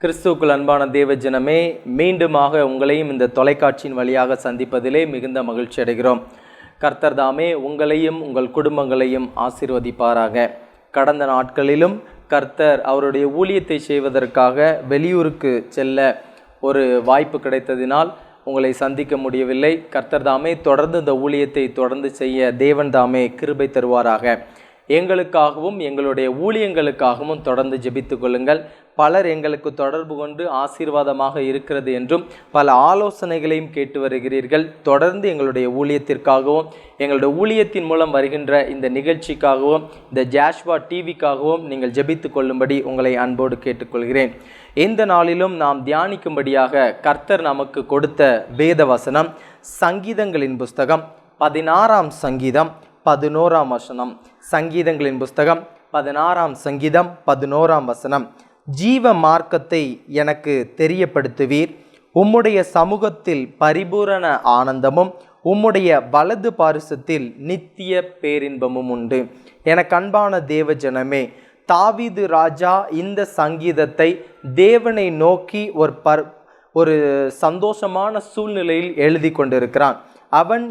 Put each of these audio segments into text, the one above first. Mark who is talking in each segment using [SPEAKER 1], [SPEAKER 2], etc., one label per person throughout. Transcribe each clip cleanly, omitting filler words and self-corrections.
[SPEAKER 1] கிறிஸ்துவுக்குள் அன்பான தேவஜனமே, மீண்டுமாக உங்களையும் இந்த தொலைக்காட்சியின் வழியாக சந்திப்பதிலே மிகுந்த மகிழ்ச்சி அடைகிறோம். கர்த்தர் தாமே உங்களையும் உங்கள் குடும்பங்களையும் ஆசீர்வதிப்பாராக. கடந்த நாட்களிலும் கர்த்தர் அவருடைய ஊழியத்தை செய்வதற்காக வெளியூருக்கு செல்ல ஒரு வாய்ப்பு கிடைத்ததினால் உங்களை சந்திக்க முடியவில்லை. கர்த்தர் தாமே தொடர்ந்து இந்த ஊழியத்தை தொடர்ந்து செய்ய தேவன் தாமே கிருபை தருவாராக. எங்களுக்காகவும் எங்களுடைய ஊழியங்களுக்காகவும் தொடர்ந்து ஜெபித்து கொள்ளுங்கள். பலர் எங்களுக்கு தொடர்பு கொண்டு ஆசீர்வாதமாக இருக்கிறது என்றும் பல ஆலோசனைகளையும் கேட்டு வருகிறீர்கள். தொடர்ந்து எங்களுடைய ஊழியத்திற்காகவும் எங்களுடைய ஊழியத்தின் மூலம் வருகின்ற இந்த நிகழ்ச்சிக்காகவும் இந்த ஜாஷ்வா டிவிக்காகவும் நீங்கள் ஜெபித்து கொள்ளும்படி உங்களை அன்போடு கேட்டுக்கொள்கிறேன். இந்த நாளிலும் நாம் தியானிக்கும்படியாக கர்த்தர் நமக்கு கொடுத்த வேத வசனம் சங்கீதங்களின் புஸ்தகம் 16ஆம் சங்கீதம் 11ஆம் வசனம். சங்கீதங்களின் புஸ்தகம் 16ஆம் சங்கீதம் 11ஆம் வசனம். ஜீவ மார்க்கத்தை எனக்கு தெரியப்படுத்துவீர், உம்முடைய சமூகத்தில் பரிபூரண ஆனந்தமும் உம்முடைய வலது பாரிசத்தில் நித்திய பேரின்பமும் உண்டு. எனக்கு அன்பான தேவஜனமே, தாவீது ராஜா இந்த சங்கீதத்தை தேவனை நோக்கி ஒரு சந்தோஷமான சூழ்நிலையில் எழுதி கொண்டிருக்கிறான். அவன்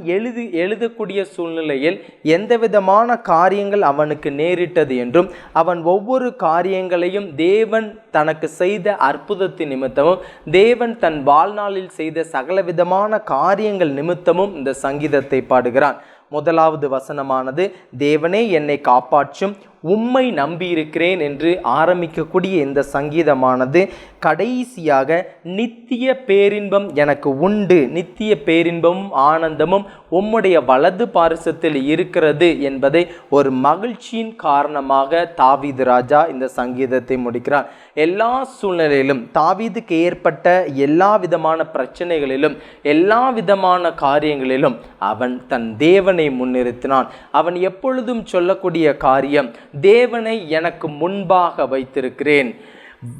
[SPEAKER 1] எழுதக்கூடிய சூழ்நிலையில் எந்த விதமான காரியங்கள் அவனுக்கு நேரிட்டது என்றும் அவன் ஒவ்வொரு காரியங்களையும் தேவன் தனக்கு செய்த அற்புதத்தின் நிமித்தமும் தேவன் தன் வாழ்நாளில் செய்த சகலவிதமான காரியங்கள் நிமித்தமும் இந்த சங்கீதத்தை பாடுகிறான். முதலாவது வசனமானது தேவனே என்னை காப்பாற்றும், உம்மை நம்பியிருக்கிறேன் என்று ஆரம்பிக்கக்கூடிய இந்த சங்கீதமானது கடைசியாக நித்திய பேரின்பம் எனக்கு உண்டு, நித்திய பேரின்பமும் ஆனந்தமும் உம்முடைய வலது பாரிசத்தில் இருக்கிறது என்பதை ஒரு மகிழ்ச்சியின் காரணமாக தாவீது ராஜா இந்த சங்கீதத்தை முடிக்கிறார். எல்லா சூழ்நிலையிலும் தாவீதுக்கு ஏற்பட்ட எல்லா விதமான பிரச்சனைகளிலும் எல்லா விதமான காரியங்களிலும் அவன் தன் தேவனை முன்னிறுத்தினான். அவன் எப்பொழுதும் சொல்லக்கூடிய காரியம், தேவனை எனக்கு முன்பாக வைத்திருக்கிறேன்,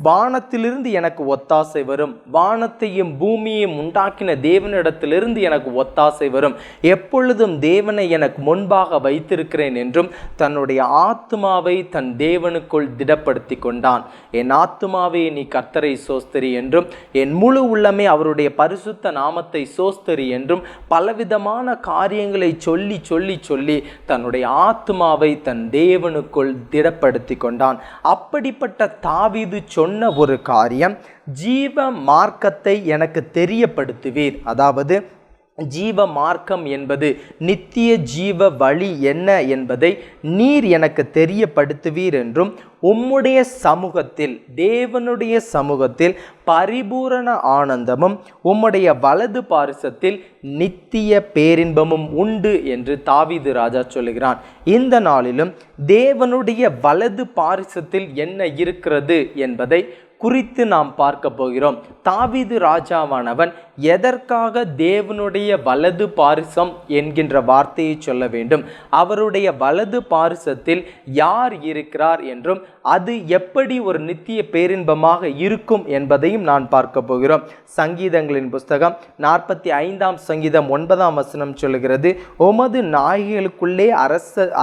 [SPEAKER 1] வானத்திலிருந்து எனக்கு ஒத்தாசை வரும், வானத்தையும் பூமியையும் உண்டாக்கின தேவனிடத்திலிருந்து எனக்கு ஒத்தாசை வரும், எப்பொழுதும் தேவனை எனக்கு முன்பாக வைத்திருக்கிறேன் என்றும் தன்னுடைய ஆத்துமாவை தன் தேவனுக்குள் திடப்படுத்தி கொண்டான். என் ஆத்துமாவே நீ கர்த்தரை சோஸ்தரி என்றும் என் முழு உள்ளமே அவருடைய பரிசுத்த நாமத்தை சோஸ்தரி என்றும் பலவிதமான காரியங்களை சொல்லி சொல்லி சொல்லி தன்னுடைய ஆத்துமாவை தன் தேவனுக்குள் திடப்படுத்தி கொண்டான். அப்படிப்பட்ட தாவீது சொன்ன ஒரு காரியம், ஜீவ மார்க்கத்தை எனக்கு தெரியப்படுத்துவீர். அதாவது ஜீவ மார்க்கம் என்பது நித்திய ஜீவ வழி என்ன என்பதை நீர் எனக்கு தெரியப்படுத்துவீர் என்றும் உம்முடைய சமூகத்தில் தேவனுடைய சமூகத்தில் பரிபூரண ஆனந்தமும் உம்முடைய வலது பாரிசத்தில் நித்திய பேரின்பமும் உண்டு என்று தாவீது ராஜா சொல்லுகிறான். இந்த நாளிலும் தேவனுடைய வலது பாரிசத்தில் என்ன இருக்கிறது என்பதை குறித்து நாம் பார்க்க போகிறோம். தாவீது ராஜாவானவன் எதற்காக தேவனுடைய வலது பாரிசம் என்கின்ற வார்த்தையை சொல்ல வேண்டும், அவருடைய வலது பாரிசத்தில் யார் இருக்கிறார் என்றும் அது எப்படி ஒரு நித்திய பேரின்பமாக இருக்கும் என்பதையும் நான் பார்க்க போகிறோம். சங்கீதங்களின் புஸ்தகம் 45ஆம் சங்கீதம் 9ஆம் வசனம் சொல்லுகிறது, உமது நாய்களுக்குள்ளே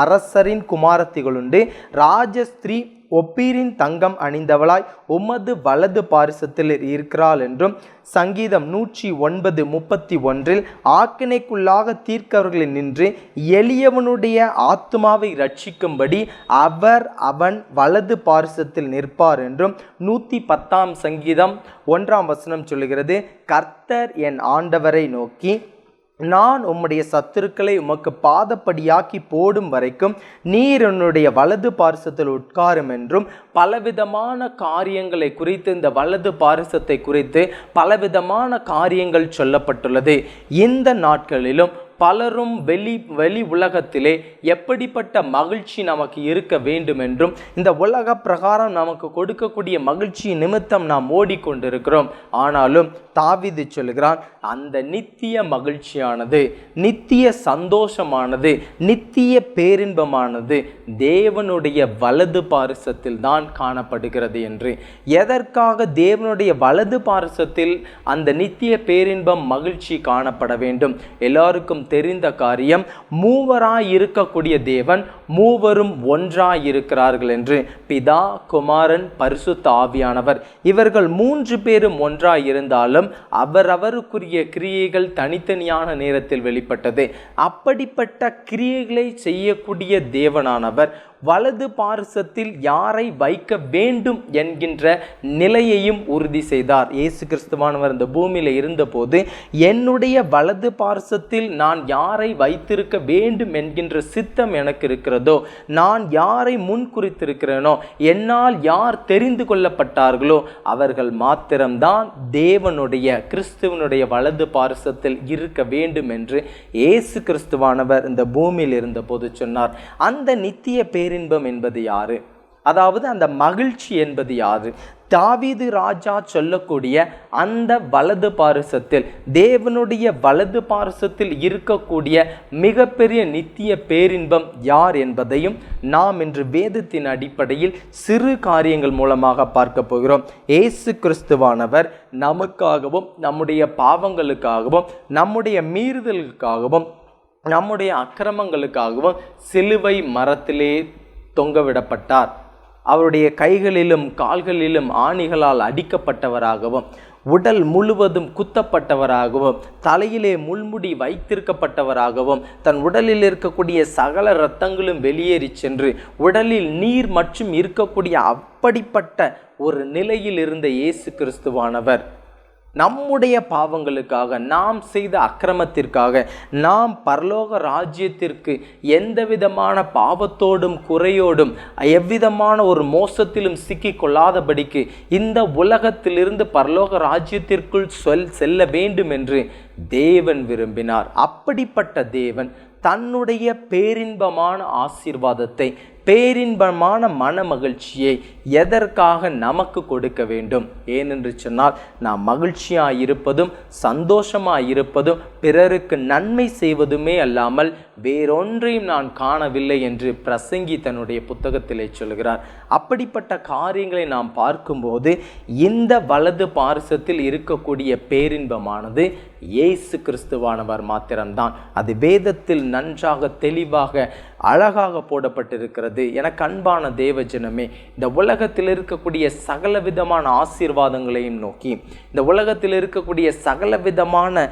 [SPEAKER 1] அரசரின் குமாரத்திகளுண்டு, ராஜஸ்திரீ ஒப்பீரின் தங்கம் அணிந்தவளாய் உமது வலது பாரிசத்தில் இருக்கிறாள் என்றும் சங்கீதம் 109:31 ஆக்கினைக்குள்ளாக தீர்க்கவர்களில் நின்று எளியவனுடைய ஆத்துமாவை ரட்சிக்கும்படி அவன் வலது பாரிசத்தில் நிற்பார் என்றும் 110ஆம் சங்கீதம் 1ஆம் வசனம் சொல்லுகிறது, கர்த்தர் என் ஆண்டவரை நோக்கி, நான் உம்முடைய சத்துருக்களை உமக்கு பாதப்படியாக்கி போடும் வரைக்கும் நீர் என்னுடைய வலது பாரிசத்தில் உட்காரும் என்றும் பலவிதமான காரியங்களை குறித்து, இந்த வலது பாரிசத்தை குறித்து பலவிதமான காரியங்கள் சொல்லப்பட்டுள்ளது. இந்த நாட்களிலும் பலரும் வெளி உலகத்திலே எப்படிப்பட்ட மகிழ்ச்சி நமக்கு இருக்க வேண்டும் என்றும் இந்த உலக பிரகாரம் நமக்கு கொடுக்கக்கூடிய மகிழ்ச்சி நிமித்தம் நாம் ஓடிக்கொண்டிருக்கிறோம். ஆனாலும் தாவீது சொல்கிறான், அந்த நித்திய மகிழ்ச்சியானது, நித்திய சந்தோஷமானது, நித்திய பேரின்பமானது தேவனுடைய வலது பாரிசத்தில் தான் காணப்படுகிறது என்று. எதற்காக தேவனுடைய வலது பாரிசத்தில் அந்த நித்திய பேரின்பம் மகிழ்ச்சி காணப்பட வேண்டும்? எல்லாருக்கும் தெரிந்த காரியம், மூவராய் இருக்கக்கூடிய தேவன் மூவரும் ஒன்றாய் இருக்கிறார்கள் என்று. பிதா, குமாரன், பரிசுத்த ஆவியானவர், இவர்கள் 3 பேரும் ஒன்றாய் இருந்தாலும் அவரவருக்குரிய கிரியைகள் தனித்தனியான நேரத்தில் வெளிப்பட்டது. அப்படிப்பட்ட கிரியைகளை செய்யக்கூடிய தேவனானவர் வலது பாரிசத்தில் யாரை வைக்க வேண்டும் என்கின்ற நிலையையும் உறுதி செய்தார். இயேசு கிறிஸ்துவானவர் இந்த பூமியில் இருந்தபோது, என்னுடைய வலது பாரிசத்தில் நான் யாரை வைத்திருக்க வேண்டும் என்கின்ற சித்தம் எனக்கு இருக்கிறதோ, நான் யாரை முன்குறித்திருக்கிறேனோ, என்னால் யார் தெரிந்து கொள்ளப்பட்டார்களோ அவர்கள் மாத்திரம்தான் தேவனுடைய, கிறிஸ்துவனுடைய வலது பாரிசத்தில் இருக்க வேண்டும் என்று இயேசு கிறிஸ்துவானவர் இந்த பூமியில் இருந்தபோது சொன்னார். அந்த நித்திய பேரின்பம் என்பது யாரு? அதாவது அந்த மகிழ்ச்சி என்பது யாரு? தாவீது ராஜா சொல்லக்கூடிய அந்த வலது பாரிசத்தில், தேவனுடைய வலது பாரிசத்தில் இருக்கக்கூடிய மிகப்பெரிய நித்திய பேரின்பம் யார் என்பதையும் நாம் இன்று வேதத்தின் அடிப்படையில் சிறு காரியங்கள் மூலமாக பார்க்க போகிறோம். இயேசு கிறிஸ்துவானவர் நமக்காகவும், நம்முடைய பாவங்களுக்காகவும், நம்முடைய மீறுதலுக்காகவும், நம்முடைய அக்கிரமங்களுக்காகவும் சிலுவை மரத்திலே தொங்கவிடப்பட்டார். அவருடைய கைகளிலும் கால்களிலும் ஆணிகளால் அடிக்கப்பட்டவராகவும், உடல் முழுவதும் குத்தப்பட்டவராகவும், தலையிலே முள்முடி வைத்திருக்கப்பட்டவராகவும், தன் உடலில் இருக்கக்கூடிய சகல இரத்தங்களும் வெளியேறி சென்று உடலில் நீர் மற்றும் இருக்கக்கூடிய அப்படிப்பட்ட ஒரு நிலையில் இருந்த இயேசு கிறிஸ்துவானவர் நம்முடைய பாவங்களுக்காக, நாம் செய்த அக்கிரமத்திற்காக, நாம் பரலோக ராஜ்யத்திற்கு எந்த விதமான பாவத்தோடும் குறையோடும் எவ்விதமான ஒரு மோசத்திலும் சிக்கி கொள்ளாதபடிக்கு இந்த உலகத்திலிருந்து பரலோக ராஜ்யத்திற்குள் செல்ல வேண்டும் என்று தேவன் விரும்பினார். அப்படிப்பட்ட தேவன் தன்னுடைய பேரின்பமான ஆசீர்வாதத்தை, பேரின்பமான மன மகிழ்ச்சியை எதற்காக நமக்கு கொடுக்க வேண்டும்? ஏனென்று சொன்னால், நாம் மகிழ்ச்சியாக இருப்பதும் சந்தோஷமாக இருப்பதும் பிறருக்கு நன்மை செய்வதுமே அல்லாமல் வேறொன்றையும் நான் காணவில்லை என்று பிரசங்கி தன்னுடைய புத்தகத்திலே சொல்கிறார். அப்படிப்பட்ட காரியங்களை நாம் பார்க்கும்போது இந்த வலது பாரிசத்தில் இருக்கக்கூடிய பேரின்பமானது இயேசு கிறிஸ்துவானவர் மாத்திரம்தான். அது வேதத்தில் நன்றாக தெளிவாக அழகாக போடப்பட்டிருக்கிறது. எனக்கு அன்பான தேவ ஜனமே, இந்த உலகத்தில் இருக்கக்கூடிய சகல விதமான ஆசீர்வாதங்களையும் நோக்கி, இந்த உலகத்தில் இருக்கக்கூடிய சகல விதமான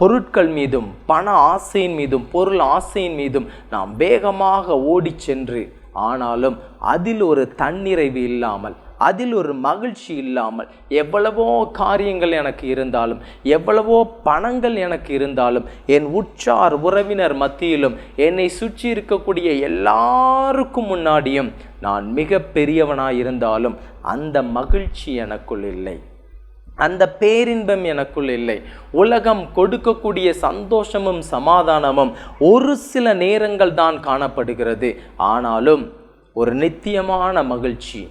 [SPEAKER 1] பொருட்கள் மீதும், பண ஆசையின் மீதும், பொருள் ஆசையின் மீதும் நாம் வேகமாக ஓடி சென்று, ஆனாலும் அதில் ஒரு தன்னிறைவு இல்லாமல், அதில் ஒரு மகிழ்ச்சி இல்லாமல், எவ்வளவோ காரியங்கள் எனக்கு இருந்தாலும், எவ்வளவோ பணங்கள் எனக்கு இருந்தாலும், என் உற்றார் உறவினர் மத்தியிலும், என்னை சுற்றி இருக்கக்கூடிய எல்லாருக்கும் முன்னாடியும் நான் மிக பெரியவனாய் இருந்தாலும் அந்த மகிழ்ச்சி எனக்குள் இல்லை, அந்த பேரின்பம் எனக்குள் இல்லை. உலகம் கொடுக்கக்கூடிய சந்தோஷமும் சமாதானமும் ஒரு சில நேரங்கள் தான் காணப்படுகிறது. ஆனாலும் ஒரு நித்தியமான மகிழ்ச்சி,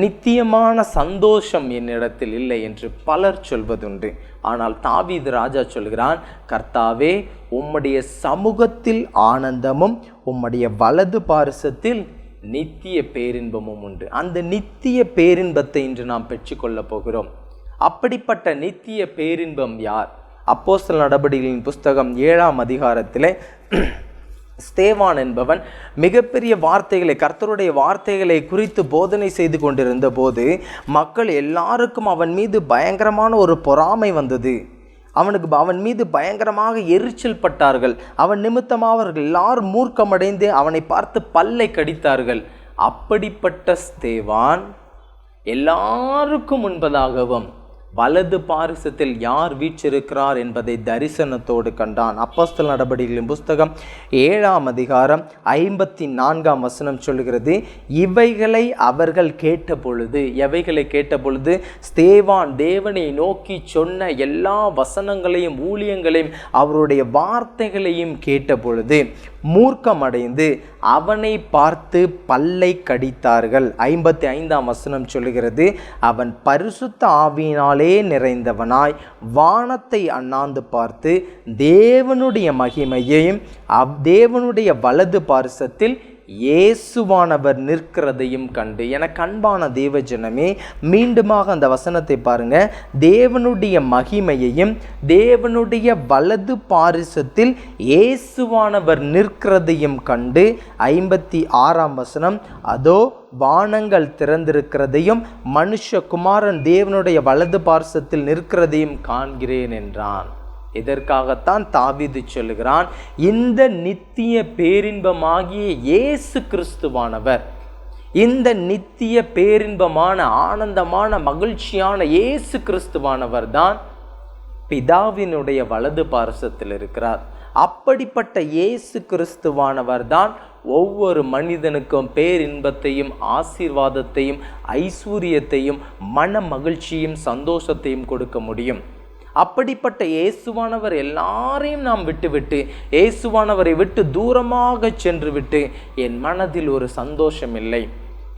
[SPEAKER 1] நித்தியமான சந்தோஷம் என்னிடத்தில் இல்லை என்று பலர் சொல்வதுண்டு. ஆனால் தாவீது ராஜா சொல்கிறான், கர்த்தாவே, உம்முடைய சமூகத்தில் ஆனந்தமும் உம்முடைய வலது பாரிசத்தில் நித்திய பேரின்பமும் உண்டு. அந்த நித்திய பேரின்பத்தை இன்று நாம் பெற்றுக்கொள்ளப் போகிறோம். அப்படிப்பட்ட நித்திய பேரின்பம் யார்? அப்போஸ்தலர் நடபடிகளின் புஸ்தகம் 7ஆம் அதிகாரத்திலே ஸ்தேவான் என்பவன் மிகப்பெரிய வார்த்தைகளை, கர்த்தருடைய வார்த்தைகளை குறித்து போதனை செய்து கொண்டிருந்த போது மக்கள் எல்லாருக்கும் அவன் மீது பயங்கரமான ஒரு பொறாமை வந்தது. அவன் மீது பயங்கரமாக எரிச்சல் பட்டார்கள். அவன் நிமித்தமாக அவர்கள் எல்லாரும் மூர்க்கமடைந்து அவனை பார்த்து பல்லை கடித்தார்கள். அப்படிப்பட்ட ஸ்தேவான் எல்லாருக்கும் முன்பதாகவும் வலது பாரிசத்தில் யார் வீற்றிருக்கிறார் என்பதை தரிசனத்தோடு கண்டான். அப்போஸ்தலர் நடபடிகளின் புஸ்தகம் 7ஆம் அதிகாரம் 54ஆம் வசனம் சொல்கிறது, இவைகளை அவர்கள் கேட்டபொழுது, எவைகளை கேட்டபொழுது? ஸ்தேவான் தேவனை நோக்கி சொன்ன எல்லா வசனங்களையும், ஊழியங்களையும், அவருடைய வார்த்தைகளையும் கேட்டபொழுது மூர்க்கமடைந்து அவனை பார்த்து பல்லை கடித்தார்கள். 55ஆம் வசனம் சொல்லுகிறது, அவன் பரிசுத்த ஆவியினாலே நிறைந்தவனாய் வானத்தை அண்ணாந்து பார்த்து தேவனுடைய மகிமையையும் தேவனுடைய வலது பார்சத்தில் இயேசுவானவர் நிற்கிறதையும் கண்டு. எனக்கு அன்பான தேவஜனமே, மீண்டுமாக அந்த வசனத்தை பாருங்க. தேவனுடைய மகிமையையும் தேவனுடைய வலது பாரிசத்தில் இயேசுவானவர் நிற்கிறதையும் கண்டு. 56ஆம் வசனம், அதோ வானங்கள் திறந்திருக்கிறதையும் மனுஷகுமாரன் தேவனுடைய வலது பார்சத்தில் நிற்கிறதையும் காண்கிறேன் என்றான். இதற்காகத்தான் தாவீது சொல்லுகிறான், இந்த நித்திய பேரின்பமாகிய இயேசு கிறிஸ்துவானவர், இந்த நித்திய பேரின்பமான ஆனந்தமான மகிழ்ச்சியான இயேசு கிறிஸ்துவானவர் தான் பிதாவினுடைய வலது பார்சத்தில் இருக்கிறார். அப்படிப்பட்ட இயேசு கிறிஸ்துவானவர் தான் ஒவ்வொரு மனிதனுக்கும் பேரின்பத்தையும் ஆசீர்வாதத்தையும் ஐஸ்வர்யத்தையும் மன மகிழ்ச்சியும் சந்தோஷத்தையும் கொடுக்க முடியும். அப்படிப்பட்ட இயேசுவானவர் எல்லாரையும் நாம் விட்டுவிட்டு இயேசுவானவரை விட்டு தூரமாக சென்று விட்டு என் மனதில் ஒரு சந்தோஷம் இல்லை,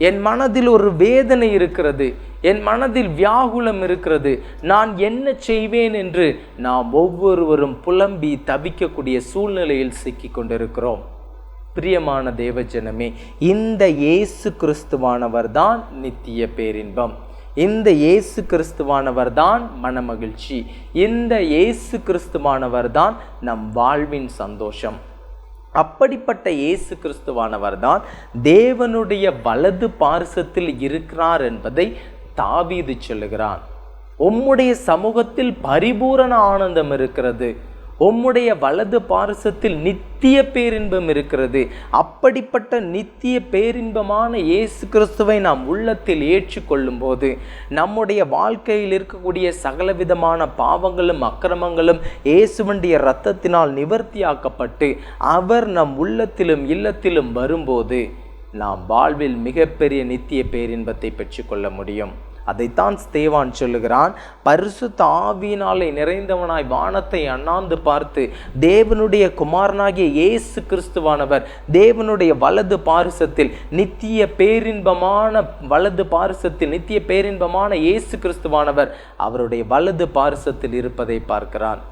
[SPEAKER 1] என் மனதில் ஒரு வேதனை இருக்கிறது, என் மனதில் வியாகுலம் இருக்கிறது, நான் என்ன செய்வேன் என்று நாம் ஒவ்வொருவரும் புலம்பி தவிக்கக்கூடிய சூழ்நிலையில் சிக்கி கொண்டிருக்கிறோம். பிரியமான தேவஜனமே, இந்த இயேசு கிறிஸ்துவானவர் தான் நித்திய பேரின்பம், இந்த இயேசு கிறிஸ்துவானவர் தான் மனமகிழ்ச்சி, இந்த இயேசு கிறிஸ்துவானவர் தான் நம் வாழ்வின் சந்தோஷம். அப்படிப்பட்ட இயேசு கிறிஸ்துவானவர் தான் தேவனுடைய வலது பார்சத்தில் இருக்கிறார் என்பதை தாவீது சொல்லுகிறான். உம்முடைய சமூகத்தில் பரிபூரண ஆனந்தம் இருக்கிறது, உம்முடைய வலது பார்சத்தில் நித்திய பேரின்பம் இருக்கிறது. அப்படிப்பட்ட நித்திய பேரின்பமான இயேசு கிறிஸ்துவை நாம் உள்ளத்தில் ஏற்றுக்கொள்ளும் போது நம்முடைய வாழ்க்கையில் இருக்கக்கூடிய சகலவிதமான பாவங்களும் அக்கிரமங்களும் இயேசுவனுடைய இரத்தத்தினால் நிவர்த்தியாக்கப்பட்டு அவர் நம் உள்ளத்திலும் இல்லத்திலும் வரும்போது நாம் வாழ்வில் மிகப்பெரிய நித்திய பேரின்பத்தை பெற்றுக்கொள்ள முடியும். அதைத்தான் ஸ்தேவான் சொல்லுகிறான், பரிசுத்த ஆவியினாலே நிறைந்தவனாய் வானத்தை அண்ணாந்து பார்த்து தேவனுடைய குமாரனாகிய இயேசு கிறிஸ்துவானவர் தேவனுடைய வலது பாரிசத்தில் நித்திய பேரின்பமான வலது பாரிசத்தில் நித்திய பேரின்பமான இயேசு கிறிஸ்துவானவர் அவருடைய வலது பாரிசத்தில் இருப்பதை பார்க்கிறான்.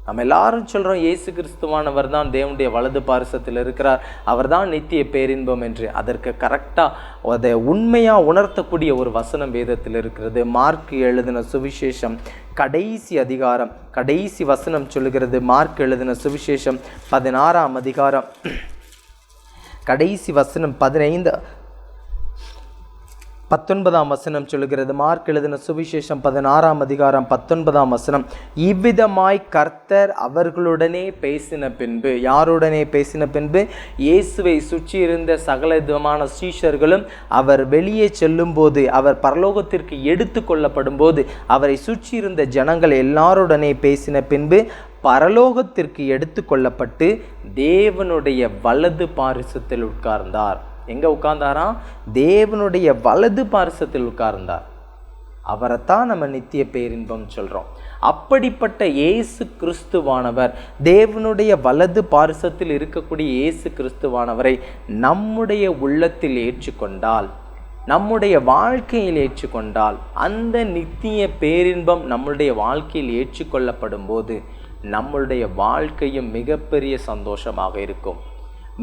[SPEAKER 1] நம்ம எல்லாரும் சொல்கிறோம் இயேசு கிறிஸ்துவானவர் தான் தேவனுடைய வலது பாரிசத்தில் இருக்கிறார், அவர் தான் நித்திய பேரின்பம் என்று. அதற்கு கரெக்டாக அதை உண்மையாக உணர்த்தக்கூடிய ஒரு வசனம் வேதத்தில் இருக்கிறது. மார்க் எழுதின சுவிசேஷம் கடைசி அதிகாரம் கடைசி வசனம் சொல்லுகிறது. மார்க் எழுதின சுவிசேஷம் 16ஆம் அதிகாரம் கடைசி வசனம் 19ஆம் வசனம் சொல்லுகிறது. மார்க் எழுதின சுவிசேஷம் 16ஆம் அதிகாரம் 19ஆம் வசனம், இவ்விதமாய் கர்த்தர் அவர்களுடனே பேசின பின்பு, யாருடனே பேசின பின்பு? இயேசுவை சுற்றி இருந்த சகல விதமான சீஷர்களும் அவர் வெளியே செல்லும் போது, அவர் பரலோகத்திற்கு எடுத்து கொள்ளப்படும் போது அவரை சுற்றி இருந்த ஜனங்கள் எல்லாருடனே பேசின பின்பு பரலோகத்திற்கு எடுத்து கொள்ளப்பட்டு தேவனுடைய வலது பாரிசத்தில் உட்கார்ந்தார். எங்கே உட்கார்ந்தாராம்? தேவனுடைய வலது பாரிசத்தில் உட்கார்ந்தார். அவரைத்தான் நம்ம நித்திய பேரின்பம் சொல்கிறோம். அப்படிப்பட்ட இயேசு கிறிஸ்துவானவர், தேவனுடைய வலது பாரிசத்தில் இருக்கக்கூடிய இயேசு கிறிஸ்துவானவரை நம்முடைய உள்ளத்தில் ஏற்றுக்கொண்டால், நம்முடைய வாழ்க்கையில் ஏற்றுக்கொண்டால், அந்த நித்திய பேரின்பம் நம்முடைய வாழ்க்கையில் ஏற்றுக்கொள்ளப்படும் போது நம்முடைய வாழ்க்கையும் மிகப்பெரிய சந்தோஷமாக இருக்கும்,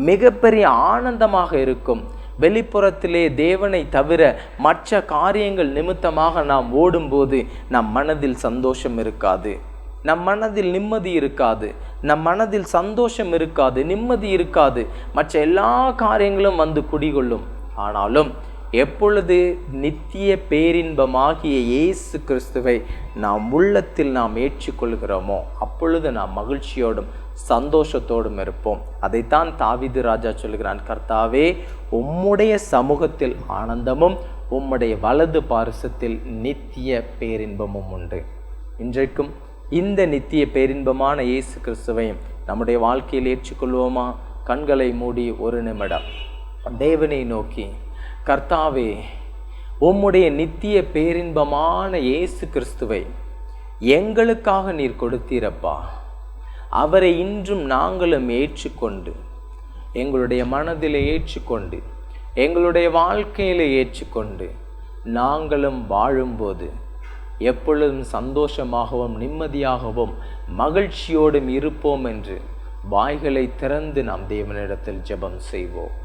[SPEAKER 1] மிகப்பெரிய ஆனந்தமாக இருக்கும். வெளிப்புறத்திலே தேவனை தவிர மற்ற காரியங்கள் நிமித்தமாக நாம் ஓடும்போது நம் மனதில் சந்தோஷம் இருக்காது, நம் மனதில் நிம்மதி இருக்காது, நம் மனதில் சந்தோஷம் இருக்காது, நிம்மதி இருக்காது. மற்ற எல்லா காரியங்களும் வந்து குடிகொள்ளும். ஆனாலும் எப்பொழுது நித்திய பேரின்பமாகிய இயேசு கிறிஸ்துவை நாம் உள்ளத்தில் நாம் ஏற்றுக்கொள்கிறோமோ அப்பொழுது நாம் மகிழ்ச்சியோடும் சந்தோஷத்தோடும் இருப்போம். அதைத்தான் தாவீது ராஜா சொல்கிறான், கர்த்தாவே உம்முடைய சமூகத்தில் ஆனந்தமும் உம்முடைய வலது பாரிசத்தில் நித்திய பேரின்பமும் உண்டு. இன்றைக்கும் இந்த நித்திய பேரின்பமான இயேசு கிறிஸ்துவையும் நம்முடைய வாழ்க்கையில் ஏற்றுக்கொள்வோமா? கண்களை மூடி ஒரு நிமிடம் தேவனை நோக்கி, கர்த்தாவே உம்முடைய நித்திய பேரின்பமான இயேசு கிறிஸ்துவை எங்களுக்காக நீர் கொடுத்தீரப்பா, அவரை இன்றும் நாங்களும் ஏற்றுக்கொண்டு எங்களுடைய மனதிலே ஏற்றுக்கொண்டு, எங்களுடைய வாழ்க்கையிலே ஏற்றுக்கொண்டு நாங்களும் வாழும்போது எப்பொழுதும் சந்தோஷமாகவும் நிம்மதியாகவும் மகிழ்ச்சியோடும் இருப்போம் என்று வாய்களை திறந்து நாம் தேவனிடத்தில் ஜெபம் செய்வோம்.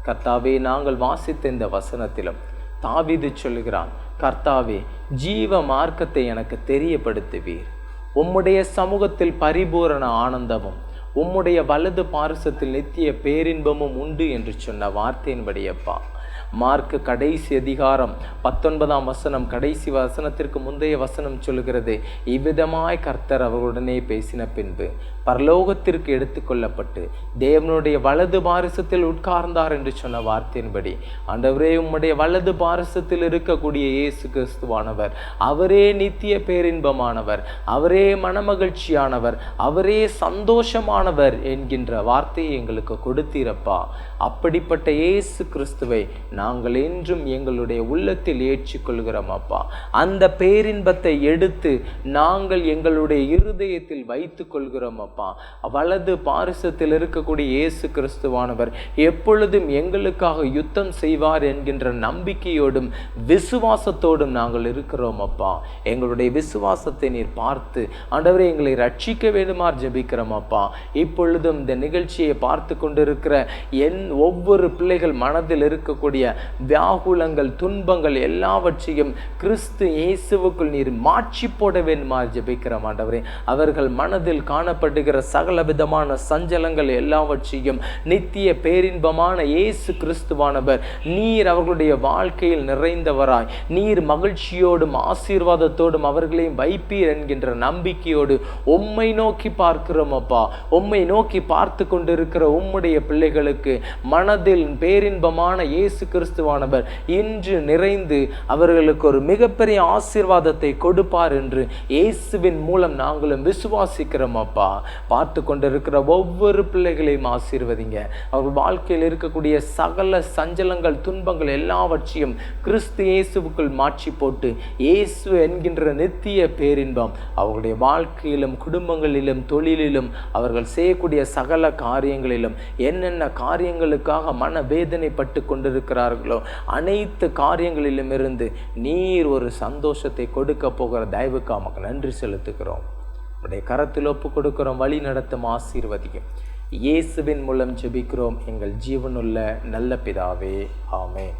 [SPEAKER 1] கர்த்தாவே, நாங்கள் வாசித்த இந்த வசனத்திலும் தாவீது சொல்லுகிறான், கர்த்தாவே, ஜீவ மார்க்கத்தை எனக்கு தெரியப்படுத்துவீர். உம்முடைய சமூகத்தில் பரிபூரண ஆனந்தமும் உம்முடைய வலது பாரிசத்தில் நித்திய பேரின்பமும் உண்டு என்று சொன்ன வார்த்தையின்படி அப்பா, மார்க்கு கடைசி அதிகாரம் 19ஆம் வசனம் கடைசி வசனத்திற்கு முந்தைய வசனம் சொல்லுகிறது, இவ்விதமாய் கர்த்தர் அவர்களுடனே பேசின பின்பு பரலோகத்திற்கு எடுத்துக்கொள்ளப்பட்டு தேவனுடைய வலது பாரிசத்தில் உட்கார்ந்தார் என்று சொன்ன வார்த்தையின்படி, ஆண்டவரே, உம்முடைய வலது பாரிசத்தில் இருக்கக்கூடிய இயேசு கிறிஸ்துவானவர் அவரே நித்திய பேரின்பமானவர், அவரே மனமகிழ்ச்சியானவர், அவரே சந்தோஷமானவர் என்கின்ற வார்த்தையை எங்களுக்கு கொடுத்தீரப்பா. அப்படிப்பட்ட இயேசு கிறிஸ்துவை நாங்கள் என்றும் எங்களுடைய உள்ளத்தில் ஏற்றுக்கொள்கிறோம் அப்பா. அந்த பேரின்பத்தை எடுத்து நாங்கள் எங்களுடைய இருதயத்தில் வைத்துக் கொள்கிறோம் அப்பா. வலது பாரிசத்தில் இருக்கக்கூடிய இயேசு கிறிஸ்துவானவர் எப்பொழுதும் எங்களுக்காக யுத்தம் செய்வார் என்கின்ற நம்பிக்கையோடும் விசுவாசத்தோடும் நாங்கள் இருக்கிறோம் அப்பா. எங்களுடைய விசுவாசத்தை நீர் பார்த்து ஆண்டவரே எங்களை ரட்சிக்க வேண்டுமாறு ஜெபிக்கிறோம் அப்பா. இப்பொழுதும் இந்த நிகழ்ச்சியை பார்த்து கொண்டிருக்கிற ஒவ்வொரு பிள்ளைகள் மனதில் இருக்கக்கூடிய வியாகுலங்கள், துன்பங்கள் எல்லாவற்றையும் கிறிஸ்து இயேசுவுக்குள் நீர் மாற்றி போட வேண்டுமாறு ஜெபிக்கிறோம் ஆண்டவரே. அவர்கள் மனதில் காணப்படுகிற சகல விதமான சஞ்சலங்கள் எல்லாவற்றையும் நித்திய பேரின்பமான இயேசு கிறிஸ்துவானவர் நீர் அவர்களுடைய வாழ்க்கையில் நிறைந்தவராய், நீர் மகிழ்ச்சியோடும் ஆசீர்வாதத்தோடும் அவர்களையும் வைப்பீர் என்கின்ற நம்பிக்கையோடு உம்மை நோக்கி பார்க்கிறோம் அப்பா. உம்மை நோக்கி பார்த்து கொண்டிருக்கிற உம்முடைய பிள்ளைகளுக்கு மனதில் பேரின்பமான இயேசு கிறிஸ்துவானவர் இன்று நிறைந்து அவர்களுக்கு ஒரு மிகப்பெரிய ஆசீர்வாதத்தை கொடுப்பார் என்று இயேசுவின் மூலம் நாங்களும் விசுவாசிக்கிறோம் அப்பா. பார்த்து கொண்டிருக்கிற ஒவ்வொரு பிள்ளைகளையும் ஆசீர்வதிங்க. அவர்கள் வாழ்க்கையில் இருக்கக்கூடிய சகல சஞ்சலங்கள், துன்பங்கள் எல்லாவற்றையும் கிறிஸ்து இயேசுவுக்குள் மாற்றி போட்டு இயேசு என்கின்ற நித்திய பேரின்பம் அவர்களுடைய வாழ்க்கையிலும் குடும்பங்களிலும் தொழிலிலும் அவர்கள் செய்யக்கூடிய சகல காரியங்களிலும் என்னென்ன காரியங்களுக்காக மனவேதனைப்பட்டு கொண்டிருக்கிறார்களோ அனைத்து காரியங்களிலும் இருந்து நீர் ஒரு சந்தோஷத்தை கொடுக்க போகிற தயவுக்கு நமக்கு நன்றி செலுத்துகிறோம். உடைய கரத்தில் ஒப்பு கொடுக்கிறோம். வழி நடத்தும், ஆசீர்வதிக்கும். இயேசுவின் மூலம் ஜெபிக்கிறோம் எங்கள் ஜீவனுள்ள நல்ல பிதாவே, ஆமென்.